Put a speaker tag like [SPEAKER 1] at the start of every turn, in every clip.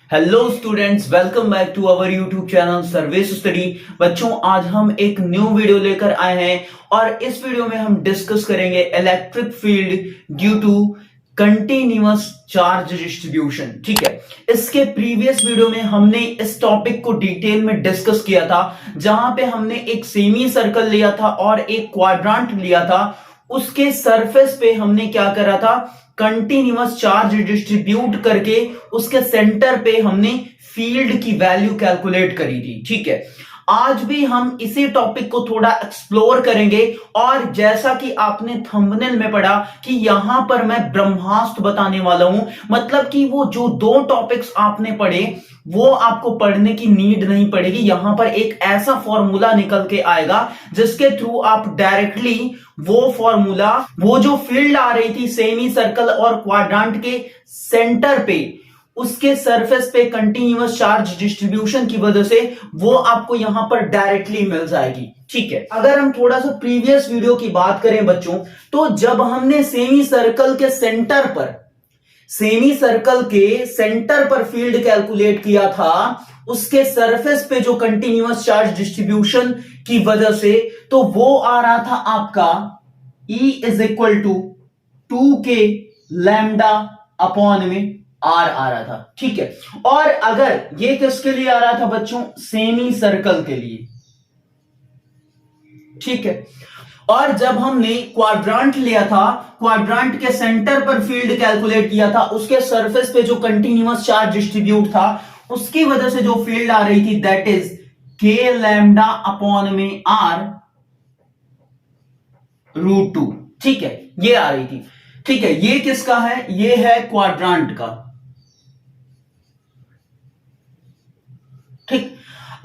[SPEAKER 1] Hello students, welcome back to our YouTube channel service study. बच्चों, आज हम एक न्यू वीडियो लेकर आए हैं और इस वीडियो में हम डिस्कस करेंगे electric field due to continuous charge distribution. ठीक है, इसके प्रीवियस वीडियो में हमने इस टॉपिक को डिटेल में डिस्कस किया था, जहां पे हमने एक सेमी सर्कल लिया था और एक क्वाड्रेंट लिया था। उसके सरफेस पे हमने क्या करा था, कंटिन्यूअस चार्ज डिस्ट्रीब्यूट करके उसके सेंटर पे हमने फील्ड की वैल्यू कैलकुलेट करी थी। ठीक है, आज भी हम इसी टॉपिक को थोड़ा एक्सप्लोर करेंगे और जैसा कि आपने थंबनेल में पढ़ा कि यहां पर मैं ब्रह्मास्त्र बताने वाला हूं, मतलब कि वो जो दो टॉपिक्स आपने पढ़े वो आपको पढ़ने की नीड नहीं पड़ेगी। यहां पर एक ऐसा फॉर्मूला निकल के आएगा जिसके थ्रू आप डायरेक्टली वो फॉर्मूला, वो जो फील्ड आ रही थी सेमी सर्कल और क्वाड्रेंट के सेंटर पे, उसके सरफेस पे कंटिन्यूअस चार्ज डिस्ट्रीब्यूशन की वजह से वो आपको यहां पर डायरेक्टली मिल जाएगी। ठीक है, अगर हम थोड़ा सा प्रीवियस वीडियो की बात करें बच्चों, तो जब हमने सेमी सर्कल के सेंटर पर फील्ड कैलकुलेट किया था, उसके सरफेस पे जो कंटिन्यूअस चार्ज डिस्ट्रीब्यूशन की वजह से, तो वो आ रहा था आपका E is equal to 2k lambda upon में R आ रहा था। ठीक है, और अगर ये किसके लिए आ रहा था बच्चों, सेमी सर्कल के लिए। ठीक है, और जब हमने क्वाड्रेंट लिया था, क्वाड्रेंट के सेंटर पर फील्ड कैलकुलेट किया था, उसके सरफेस पे जो कंटिन्यूअस चार्ज डिस्ट्रीब्यूट था, उसकी वजह से जो फील्ड आ रही थी that is k lambda upon में R √2। ठीक है, ये आ रही थी। ठीक है, ये किसका है, ये है क्वाड्रेंट का। ठीक,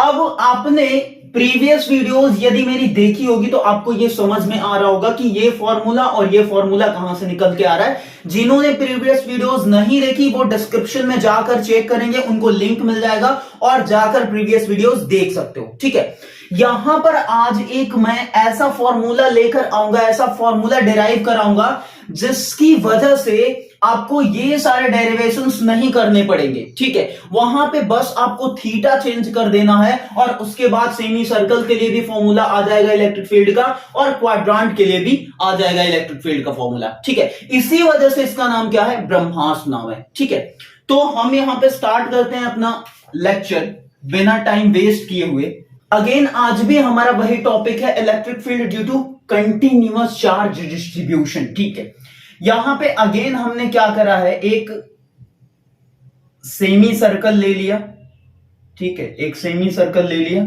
[SPEAKER 1] अब आपने प्रीवियस वीडियोस यदि मेरी देखी होगी तो आपको यह समझ में आ रहा होगा कि ये फॉर्मूला और ये फॉर्मूला कहां से निकल के आ रहा है। जिन्होंने प्रीवियस वीडियोस नहीं देखी वो डिस्क्रिप्शन में जाकर चेक करेंगे, उनको लिंक मिल जाएगा और जाकर प्रीवियस वीडियोस देख सकते हो। ठीक है, यहां पर आज एक मैं ऐसा फॉर्मूला लेकर आऊंगा, ऐसा फॉर्मूला डिराइव कराऊंगा जिसकी वजह से आपको ये सारे डेरिवेशंस नहीं करने पड़ेंगे। ठीक है, वहां पे बस आपको थीटा चेंज कर देना है और उसके बाद सेमी सर्कल के लिए भी फॉर्मूला आ जाएगा इलेक्ट्रिक फील्ड का, और क्वाड्रेंट के लिए भी आ जाएगा इलेक्ट्रिक फील्ड का फॉर्मूला। ठीक है, इसी वजह से इसका नाम क्या है, ब्रह्मास्त्र नाम है। ठीक है, तो हम यहां पे स्टार्ट करते हैं अपना लेक्चर बिना टाइम वेस्ट किए हुए। अगेन आज भी हमारा वही टॉपिक है, electric field due to continuous charge distribution. ठीक है, यहां पे अगेन हमने क्या करा है, एक सेमी सर्कल ले लिया। ठीक है, एक सेमी सर्कल ले लिया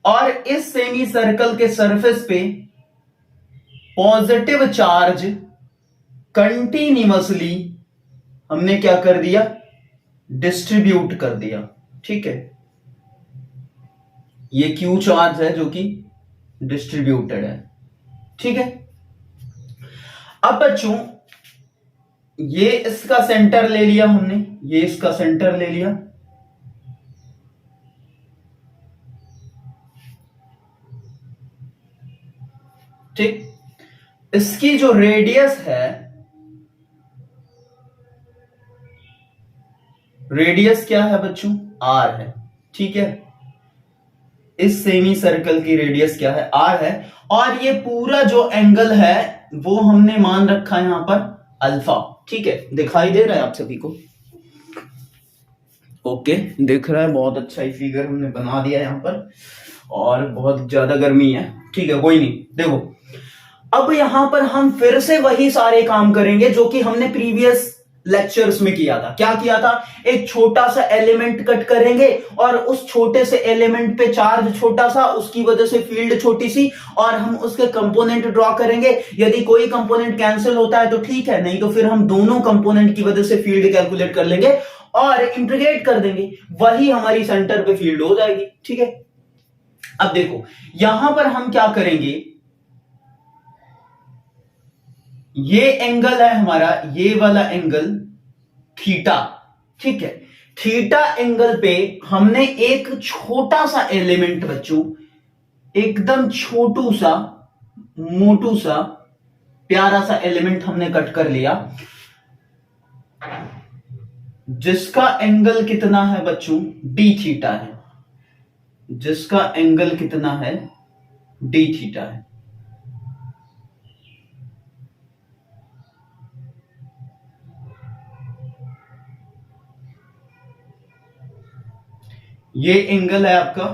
[SPEAKER 1] और इस सेमी सर्कल के सरफेस पे पॉजिटिव चार्ज कंटिन्यूअसली हमने क्या कर दिया, डिस्ट्रीब्यूट कर दिया। ठीक है, ये क्यू चार्ज है जो कि डिस्ट्रीब्यूटेड है। ठीक है, अब बच्चों ये इसका सेंटर ले लिया हमने, ये इसका सेंटर ले लिया। ठीक, इसकी जो रेडियस है, रेडियस क्या है बच्चों, R है। ठीक है, इस सेमी सर्कल की रेडियस क्या है, R है, और ये पूरा जो एंगल है वो हमने मान रखा है यहां पर अल्फा। ठीक है, दिखाई दे रहा है आप सभी को, ओके दिख रहा है, बहुत अच्छा ही फिगर हमने बना दिया यहां पर, और बहुत ज्यादा गर्मी है। ठीक है, कोई नहीं, देखो अब यहां पर हम फिर से वही सारे काम करेंगे जो कि हमने प्रीवियस लेक्चर्स में किया था। क्या किया था, एक छोटा सा एलिमेंट कट करेंगे और उस छोटे से एलिमेंट पे चार्ज छोटा सा, उसकी वजह से फील्ड छोटी सी, और हम उसके कंपोनेंट ड्रॉ करेंगे। यदि कोई कंपोनेंट कैंसिल होता है तो ठीक है, नहीं तो फिर हम दोनों कंपोनेंट की वजह से फील्ड कैलकुलेट कर लेंगे और इंटीग्रेट कर देंगे, वही हमारी सेंटर पे फील्ड हो जाएगी। ठीक है, अब देखो यहां पर हम क्या करेंगे, ये एंगल है हमारा, ये वाला एंगल थीटा। ठीक है, थीटा एंगल पे हमने एक छोटा सा एलिमेंट बच्चों, एकदम छोटू सा मोटू सा प्यारा सा एलिमेंट हमने कट कर लिया। जिसका एंगल कितना है बच्चों, डी थीटा है, जिसका एंगल कितना है, डी थीटा है। ये एंगल है आपका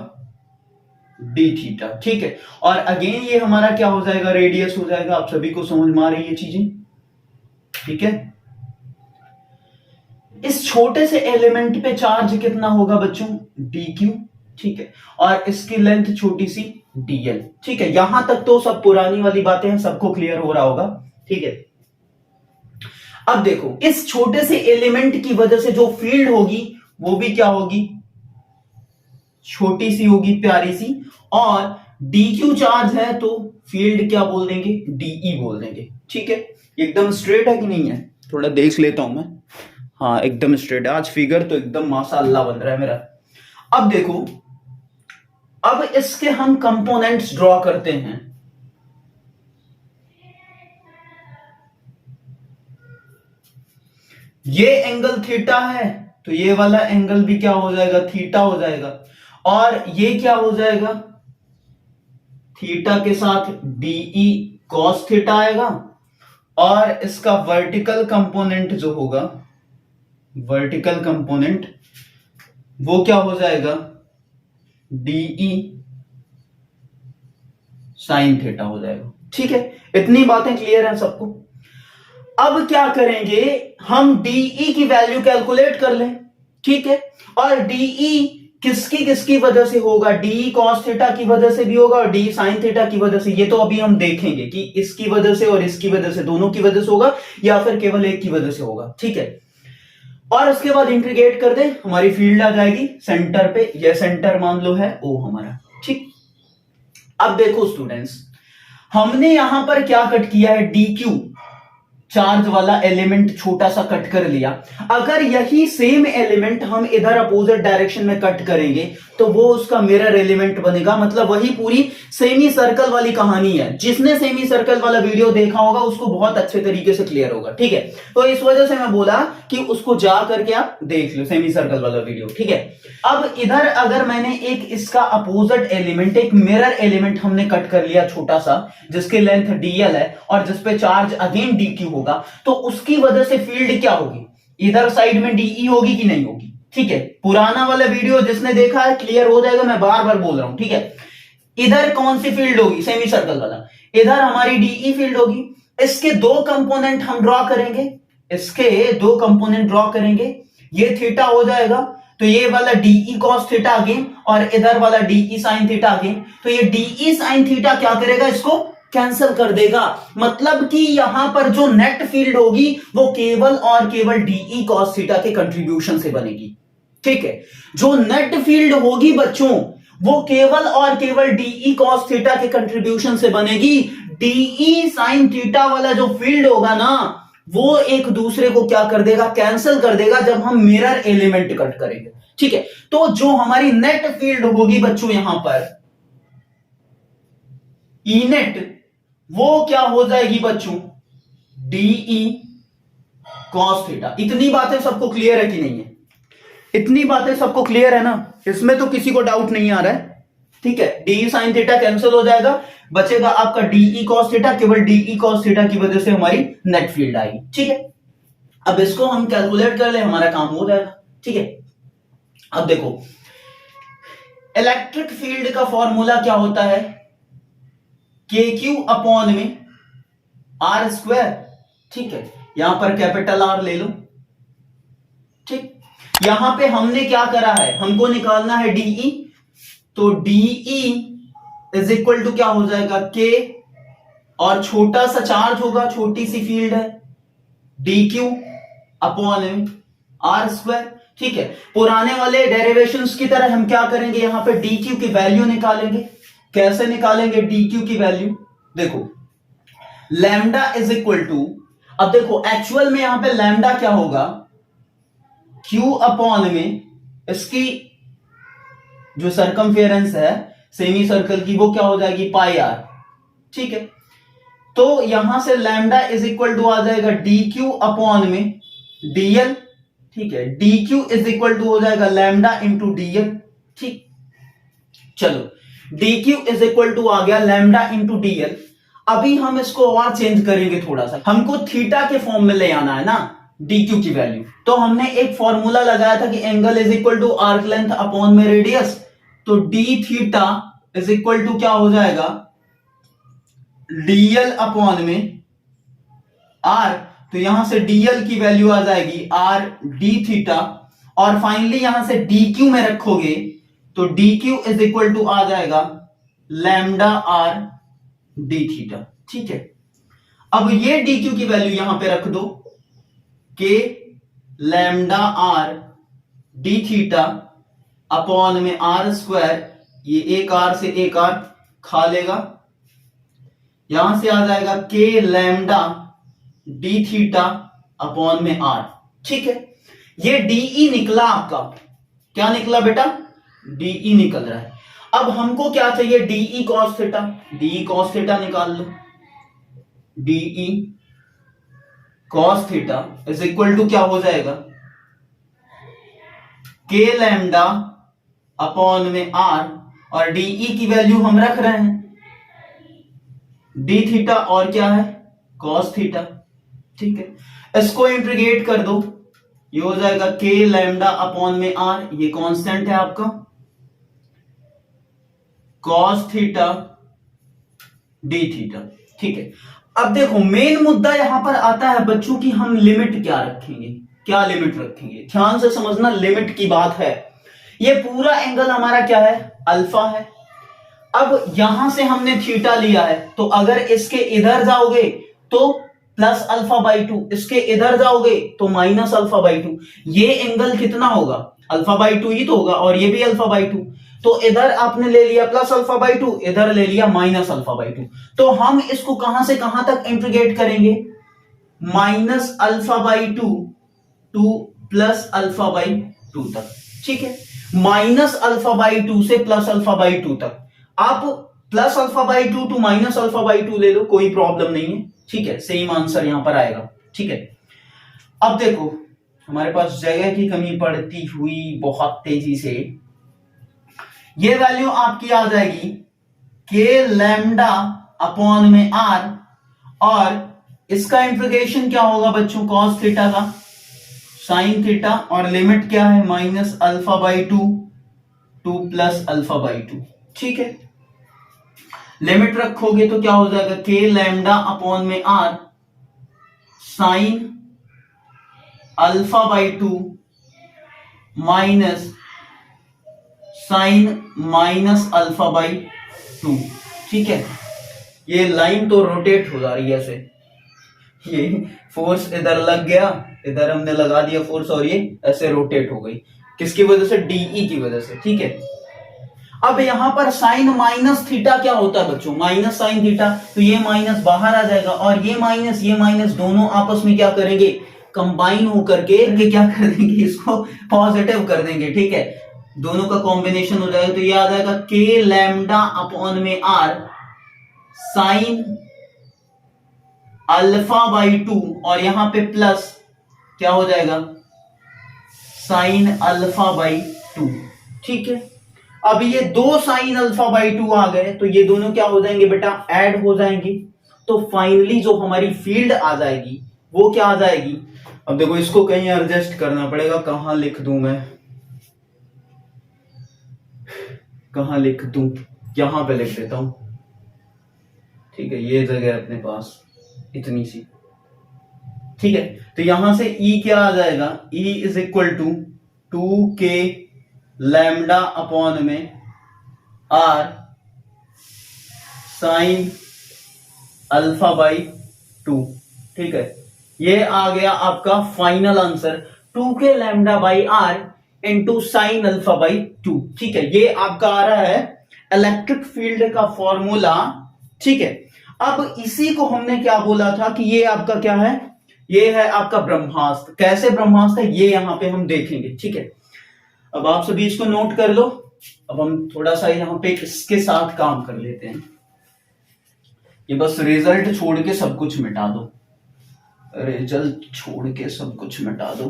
[SPEAKER 1] डी थीटा, ठीक है। और अगेन ये हमारा क्या हो जाएगा, रेडियस हो जाएगा। आप सभी को समझ में आ रही है चीजें, ठीक है। इस छोटे से एलिमेंट पे चार्ज कितना होगा बच्चों, डी क्यू, ठीक है। और इसकी लेंथ छोटी सी डीएल, ठीक है। यहां तक तो सब पुरानी वाली बातें हैं, सबको क्लियर हो रहा होगा, ठीक है। अब देखो, इस छोटे से एलिमेंट की वजह से जो फील्ड होगी वो भी क्या होगी, छोटी सी होगी, प्यारी सी। और डी क्यू चार्ज है तो फील्ड क्या बोल देंगे, डीई बोल देंगे, ठीक है। एकदम स्ट्रेट है कि नहीं है, थोड़ा देख लेता हूं मैं। हाँ एकदम स्ट्रेट है, आज फिगर तो एकदम माशाअल्लाह बन रहा है मेरा। अब देखो, अब इसके हम कंपोनेंट्स ड्रॉ करते हैं। ये एंगल थीटा है तो ये वाला एंगल भी क्या हो जाएगा, थीटा हो जाएगा। और ये क्या हो जाएगा, थीटा के साथ डीई कॉस थीटा आएगा। और इसका वर्टिकल कंपोनेंट जो होगा, वर्टिकल कंपोनेंट वो क्या हो जाएगा, डीई साइन थीटा हो जाएगा, ठीक है। इतनी बातें क्लियर है सबको। अब क्या करेंगे, हम डीई की वैल्यू कैलकुलेट कर लें, ठीक है। और डीई किसकी किसकी वजह से होगा, डी कॉस थीटा की वजह से भी होगा और डी साइन थीटा की वजह से। ये तो अभी हम देखेंगे कि इसकी वजह से और इसकी वजह से, दोनों की वजह से होगा या फिर केवल एक की वजह से होगा, ठीक है। और उसके बाद इंटीग्रेट कर दे, हमारी फील्ड आ जाएगी सेंटर पे। यह सेंटर मान लो है ओ हमारा, ठीक। अब देखो स्टूडेंट्स, हमने यहां पर क्या कट किया है, डी क्यू चार्ज वाला एलिमेंट छोटा सा कट कर लिया। अगर यही सेम एलिमेंट हम इधर अपोजिट डायरेक्शन में कट करेंगे तो वो उसका मिरर एलिमेंट बनेगा। मतलब वही पूरी सेमी सर्कल वाली कहानी है। जिसने सेमी सर्कल वाला वीडियो देखा होगा उसको बहुत अच्छे तरीके से क्लियर होगा, ठीक है। तो इस वजह से मैं बोला कि उसको जा करके आप देख लो सेमी सर्कल वाला वीडियो, ठीक है। अब इधर अगर मैंने एक इसका अपोजिट एलिमेंट, एक मिरर एलिमेंट हमने कट कर लिया छोटा सा, जिसकी लेंथ डीएल है और जिसपे चार्ज अगेन डीक्यू होगा, तो उसकी वजह से फील्ड क्या होगी, इधर साइड में डीई होगी कि नहीं होगी, ठीक है। पुराना वाला वीडियो जिसने देखा है क्लियर हो जाएगा, मैं बार बार बोल रहा हूं, ठीक है। इधर कौन सी फील्ड होगी, सेमी सर्कल वाला, इधर हमारी डीई फील्ड होगी। इसके दो कंपोनेंट हम ड्रॉ करेंगे, इसके दो कंपोनेंट ड्रॉ करेंगे। ये थीटा हो जाएगा तो ये वाला डीई कॉस थीटा अगेन, और इधर वाला डीई साइन थीटा अगेन। तो ये डीई साइन थीटा क्या करेगा, इसको कैंसिल कर देगा। मतलब कि यहां पर जो नेट फील्ड होगी वो केवल और केवल डीई कॉस थीटा के कंट्रीब्यूशन से बनेगी, ठीक है। जो नेट फील्ड होगी बच्चों वो केवल और केवल डीई कॉस थीटा के कंट्रीब्यूशन से बनेगी। डीई साइन थीटा वाला जो फील्ड होगा ना, वो एक दूसरे को क्या कर देगा, कैंसिल कर देगा जब हम मिरर एलिमेंट कट करेंगे, ठीक है। तो जो हमारी नेट फील्ड होगी बच्चों यहां पर ई नेट, वो क्या हो जाएगी बच्चों, डीई कॉस थीटा। इतनी बातें सबको क्लियर है कि नहीं है, इतनी बातें सबको क्लियर है ना, इसमें तो किसी को डाउट नहीं आ रहा है, ठीक है। डी साइन थीटा कैंसिल हो जाएगा, बचेगा आपका डीई कॉस थीटा। केवल डीई कॉस थीटा की वजह से हमारी नेट फील्ड आएगी, ठीक है। अब इसको हम कैलकुलेट कर ले, हमारा काम हो जाएगा, ठीक है। अब देखो, इलेक्ट्रिक फील्ड का फॉर्मूला क्या होता है, के क्यू अपॉन में आर स्क्वायर, ठीक है। यहां पर कैपिटल आर ले लो, ठीक। यहां पे हमने क्या करा है, हमको निकालना है डीई, तो डीई इज इक्वल टू क्या हो जाएगा, के, और छोटा सा चार्ज होगा, छोटी सी फील्ड है, d q upon r square, ठीक है। पुराने वाले डेरिवेशंस की तरह हम क्या करेंगे, यहां पे डी क्यू की वैल्यू निकालेंगे। कैसे निकालेंगे डी क्यू की वैल्यू, देखो लैम्डा इज इक्वल टू, अब देखो एक्चुअल में यहां पे लैम्डा क्या होगा, क्यू अपॉन में इसकी जो सरकमफेरेंस है सेमी सर्कल की, वो क्या हो जाएगी, पाई आर, ठीक है। तो यहां से लैम्डा इज इक्वल टू आ जाएगा डी क्यू अपॉन में डीएल, ठीक है, d q is equal to हो जाएगा लैम्डा इंटू डीएल। ठीक, चलो d q is equal to आ गया लैम्डा इंटू डीएल। अभी हम इसको और चेंज करेंगे थोड़ा सा, हमको थीटा के फॉर्म में ले आना है ना डी क्यू की वैल्यू। तो हमने एक फॉर्मूला लगाया था कि angle is equal to arc length upon में रेडियस। तो d theta is equal to क्या हो जाएगा, डीएल अपॉन में आर। तो यहां से डीएल की वैल्यू आ जाएगी आर डी थीटा, और फाइनली यहां से डी क्यू में रखोगे तो d q is equal to आ जाएगा लैम्डा आर डी थीटा। ठीक है, अब ये डी क्यू की वैल्यू यहां पे रख दो, के lambda are d theta upon में आर स्क्वायर, ये एक आर से एक आर खा लेगा, यहां से आ जाएगा k lambda D theta upon में आर। ठीक है, ये डीई निकला आपका, क्या निकला बेटा, डीई निकल रहा है। अब हमको क्या चाहिए, d e cos theta, d e cos theta निकाल लो। D e cos theta is equal to क्या हो जाएगा, के लैम्डा अपॉन में आर, और डीई की वैल्यू हम रख रहे हैं डी थीटा, और क्या है कॉस थीटा। ठीक है, इसको इंटीग्रेट कर दो, ये हो जाएगा के लैम्डा अपॉन में आर, ये कांस्टेंट है आपका, कॉस थीटा डी थीटा। ठीक है, अब देखो मेन मुद्दा यहां पर आता है बच्चों की, हम लिमिट क्या रखेंगे, क्या लिमिट रखेंगे, ध्यान से समझना, लिमिट की बात है। ये पूरा एंगल हमारा क्या है, अल्फा है। अब यहां से हमने थीटा लिया है, तो अगर इसके इधर जाओगे तो प्लस अल्फा बाई 2, इसके इधर जाओगे तो माइनस अल्फा बाई 2। ये एंगल कितना होगा, अल्फा बाई 2 ही तो होगा, और ये भी अल्फा बाई 2। तो इधर आपने ले लिया प्लस अल्फा बाई 2, इधर ले लिया माइनस अल्फा बाई 2। तो हम इसको कहां से कहां तक इंटीग्रेट करेंगे, minus alpha by 2 two plus alpha by 2 तक। ठीक है, माइनस अल्फा बाई 2 से प्लस अल्फा बाई 2 तक। आप plus alpha by 2 to minus alpha by 2 ले लो, कोई प्रॉब्लम नहीं है। ठीक है, सेम आंसर यहां पर आएगा। ठीक है, अब देखो हमारे पास जगह की कमी पड़ती हुई बहुत तेजी से, ये वैल्यू आपकी आ जाएगी के लैम्डा अपॉन में आर, और इसका इंटीग्रेशन क्या होगा बच्चों, कॉस थीटा का साइन थीटा, और लिमिट क्या है minus alpha by 2 two plus alpha by 2। ठीक है, लिमिट रखोगे तो क्या हो जाएगा, के लैम्डा अपॉन में r sine alpha by 2 minus sine minus alpha by 2। ठीक है, ये लाइन तो रोटेट हो जा रही है ऐसे, ये फोर्स इधर लग गया, इधर हमने लगा दिया फोर्स, और ये ऐसे रोटेट हो गई, किसकी वजह से, डीई की वजह से। ठीक है, अब यहां पर साइन माइनस थीटा क्या होता है बच्चों, माइनस साइन थीटा, तो ये माइनस बाहर आ जाएगा, और ये माइनस दोनों आपस में क्या करेंगे, कंबाइन होकर के क्या कर देंगे, इसको पॉजिटिव कर देंगे। ठीक है, दोनों का कॉम्बिनेशन हो जाएगा, तो ये आ जाएगा के लैम्डा अपॉन में आर साइन अल्फा बाई 2, और यहां पे प्लस क्या हो जाएगा, साइन अल्फा बाई 2। ठीक है, अब ये दो साइन अल्फा बाई 2 आ गए, तो ये दोनों क्या हो जाएंगे बेटा, ऐड हो जाएंगे। तो फाइनली जो हमारी फील्ड आ जाएगी वो क्या आ जाएगी, अब देखो इसको कहीं एडजस्ट करना पड़ेगा, कहां लिख दूं मैं, कहां लिख दूं, यहां पे लिख देता हूं। ठीक है, ये जगह अपने पास इतनी सी। ठीक है, तो यहां से E क्या आ जाएगा, E is equal to 2k lambda upon में आर साइन अल्फा बाई 2। ठीक है, ये आ गया आपका final answer, 2k lambda by r into sine alpha by 2। ठीक है, ये आपका आ रहा है इलेक्ट्रिक फील्ड का फॉर्मूला। ठीक है, अब इसी को हमने क्या बोला था कि ये आपका क्या है, ये है आपका ब्रह्मास्त्र। कैसे ब्रह्मास्त्र है ये यहां पे हम देखेंगे। ठीक है, अब आप सभी इसको नोट कर लो। अब हम थोड़ा सा यहां पे इसके साथ काम कर लेते हैं, ये बस रिजल्ट छोड़ के सब कुछ मिटा दो, रिजल्ट छोड़ के सब कुछ मिटा दो।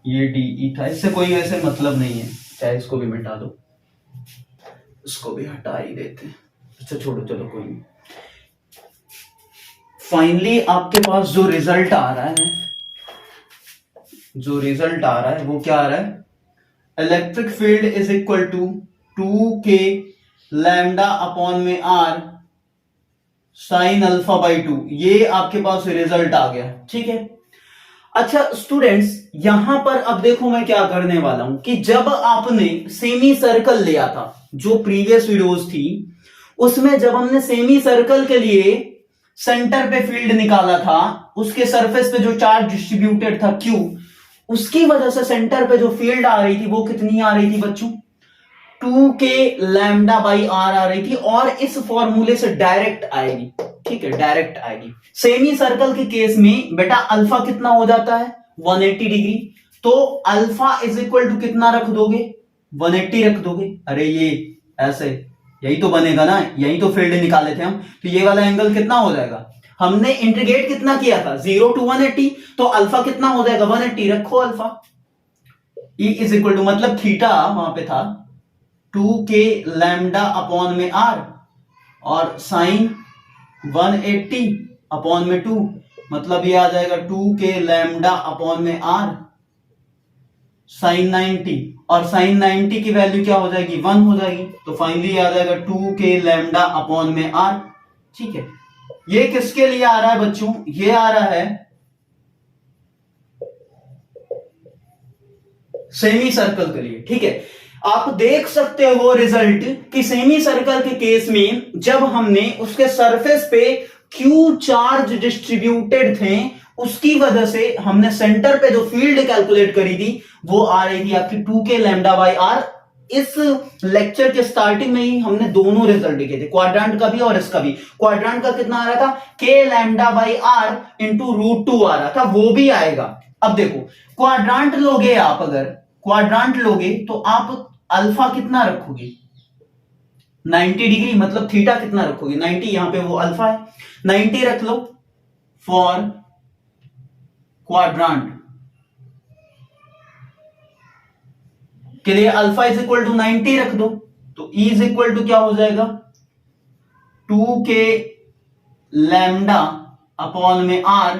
[SPEAKER 1] ये डी था, इससे कोई वैसे मतलब नहीं है, चाहे इसको भी मिटा दो, इसको भी हटा ही देते हैं। अच्छा छोड़ो, चलो कोई नहीं। फाइनली आपके पास जो रिजल्ट आ रहा है, वो क्या आ रहा है? Electric field is equal to 2k lambda upon में r साइन अल्फा बाई 2। ये आपके पास रिजल्ट आ गया, ठीक है। अच्छा स्टूडेंट्स, यहां पर अब देखो मैं क्या करने वाला हूं कि जब आपने सेमी सर्कल लिया था, जो प्रीवियस वीडियोस थी उसमें जब हमने सेमी सर्कल के लिए सेंटर पे फील्ड निकाला था, उसके सरफेस पे जो चार्ज डिस्ट्रीब्यूटेड था Q, उसकी वजह से सेंटर पे जो फील्ड आ रही थी वो कितनी आ रही थी बच्चों? 2k लैम्डा बाई आर आ रही थी, और इस फॉर्मूले से डायरेक्ट आएगी, ठीक है, डायरेक्ट आएगी। सेमी सर्कल के केस में बेटा अल्फा कितना हो जाता है? 180 डिग्री। तो अल्फा इज इक्वल टू कितना रख दोगे? 180 रख दोगे। अरे ये ऐसे यही तो बनेगा ना, यही तो फील्ड निकाले थे हम, तो ये वाला एंगल कितना हो जाएगा? हमने इंटीग्रेट कितना किया था? 0 to 180, तो अल्फा कितना हो जाएगा? 180 रखो alpha. E is equal to, मतलब थीटा वहां पे था 2k लैम्डा अपॉन में r, और साइन 180 अपॉन में 2, मतलब ये आ जाएगा 2k लैम्डा अपॉन में r साइन 90, और साइन 90 की वैल्यू क्या हो जाएगी? 1 हो जाएगी। तो फाइनली आ जाएगा 2k लैम्डा अपॉन में r, ठीक है। ये किसके लिए आ रहा है बच्चों? ये आ रहा है सेमी सर्कल के लिए, ठीक है। आप देख सकते हो रिजल्ट कि सेमी सर्कल के केस में जब हमने उसके सरफेस पे Q चार्ज डिस्ट्रीब्यूटेड थे, उसकी वजह से हमने सेंटर पे जो फील्ड कैलकुलेट करी थी वो आ रही थी आपकी 2k लैम्डा बाई आर। इस लेक्चर के स्टार्टिंग में ही हमने दोनों रिजल्ट लिखे थे, क्वाड्रेंट का भी और इसका भी। क्वाड्रेंट का कितना आ रहा था? k lambda by r into √2 आ रहा था, वो भी आएगा। अब देखो क्वाड्रेंट लोगे आप, अगर क्वाड्रेंट लोगे तो आप अल्फा कितना रखोगे? 90 डिग्री, मतलब थीटा कितना रखोगे? 90, यहां पे वो अल्फा है, 90 रख लो फॉर क्वाड्रेंट के लिए। अल्फा इज इक्वल टू 90 रख दो, तो ई इज इक्वल टू क्या हो जाएगा? 2k लैम्डा अपॉन में r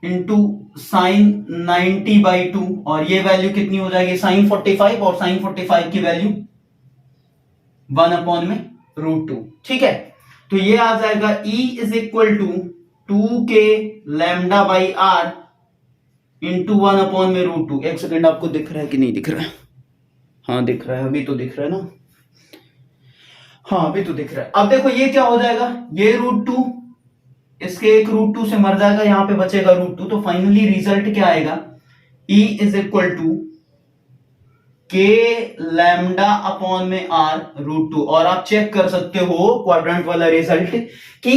[SPEAKER 1] इंटू साइन 90 बाई 2, और ये वैल्यू कितनी हो जाएगी? साइन 45, और साइन 45 की वैल्यू 1 अपॉन में √2, ठीक है। तो ये आ जाएगा E is equal to 2k lambda by r into 1 upon में √2। एक सेकेंड, आपको दिख रहा है कि नहीं दिख रहा है? हाँ दिख रहा है, अभी तो दिख रहा है ना, हाँ अभी तो दिख रहा है। अब देखो ये क्या हो जाएगा? ये √2 इसके एक √2 से मर जाएगा, यहां पे बचेगा √2, तो फाइनली रिजल्ट क्या आएगा? E is equal to k lambda upon में r √2। और आप चेक कर सकते हो क्वाड्रेंट वाला रिजल्ट कि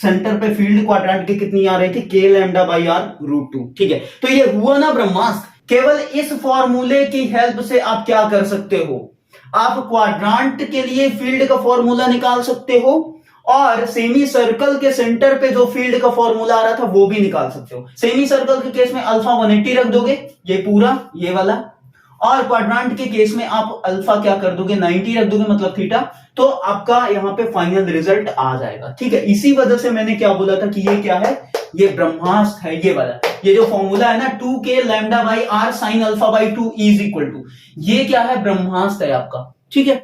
[SPEAKER 1] सेंटर पे फील्ड क्वाड्रेंट की कितनी आ रही थी? k लैम्डा बाई r √2, ठीक है। तो ये हुआ ना ब्रह्मास्त्र। केवल इस फॉर्मूले की हेल्प से आप क्या कर सकते हो? आप क्वाड्रेंट के लिए फील्ड का फॉर्मूला निकाल सकते हो, और सेमी सर्कल के सेंटर पे जो फील्ड का फॉर्मूला आ रहा था वो भी निकाल सकते हो। सेमी सर्कल के केस में अल्फा 180 रख दोगे, ये पूरा ये वाला, और क्वाड्रेंट के केस में आप अल्फा क्या कर दोगे? 90 रख दोगे, मतलब थीटा। तो आपका यहां पे फाइनल रिजल्ट आ जाएगा, ठीक है। इसी वजह से मैंने क्या बोला था कि ये क्या है? ये ब्रह्मास्त्र है, ये वाला, ये जो फॉर्मूला है ना 2k lambda by r sine alpha by 2 is equal to, ये क्या है? ब्रह्मास्त्र है आपका, ठीक है।